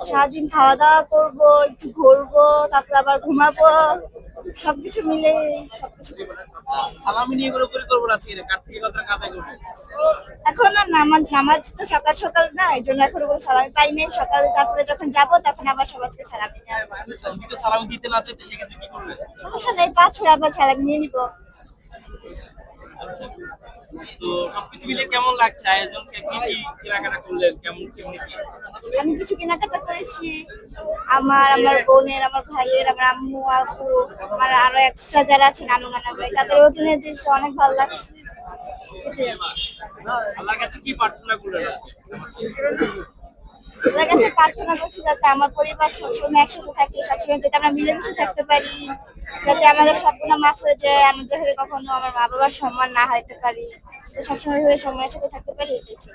সারাদিন খাওয়া দাওয়া করবো, একটু ঘুরবো, তারপর আবার ঘুমাবো, সবকিছু মিলে সবকিছু। সালামি নিয়ে কোনো পরিকল্পনা আছে কিনা? কার থেকে কতটা কামাই করবেন? এখন না, নামাজ নামাজ তো সকাল সকাল না, এই জন্য এখন কোনো সালামি পাই নাই। সকালে তারপরে যখন যাবো তখন আবার সবার থেকে সালামি নিয়ে আসবো। যদি কেউ সালামি দিতে না চাইতে সেক্ষেত্রে কি করবেন? সমস্যা নেই, পাঁচ হয়ে আবার সালামি নিয়ে নিবো। আচ্ছা। তো সবকিছু মিলে কেমন লাগছে আয়োজন? কি কি কেনাকাটা করলেন? কেমন কেমনি কি? আমি কিছু কেনাকাটা করেছি, আমার বোনের, আমার ভাইয়ের, আমার আম্মু আব্বু, আমার আরো এক্সট্রা যারা আছে নানু নানা ভাই, তাদেরও কিনে দিয়েছে, অনেক ভালো লাগছে। এটাই। আল্লাহর কাছে কি প্রার্থনা করলেন আজকে? ওদের কাছে প্রার্থনা করছি যাতে আমার পরিবার সবসময় একসাথে থাকে, সবসময় যাতে আমরা মিলেমিশে থাকতে পারি, যাতে আমাদের স্বপ্ন মাফ হয়ে যায়, আমি যাতে কখনো আমার মা বাবার সম্মান না হারাতে পারি, সবসময় সময়ের সাথে থাকতে পারি, এটাই চাই।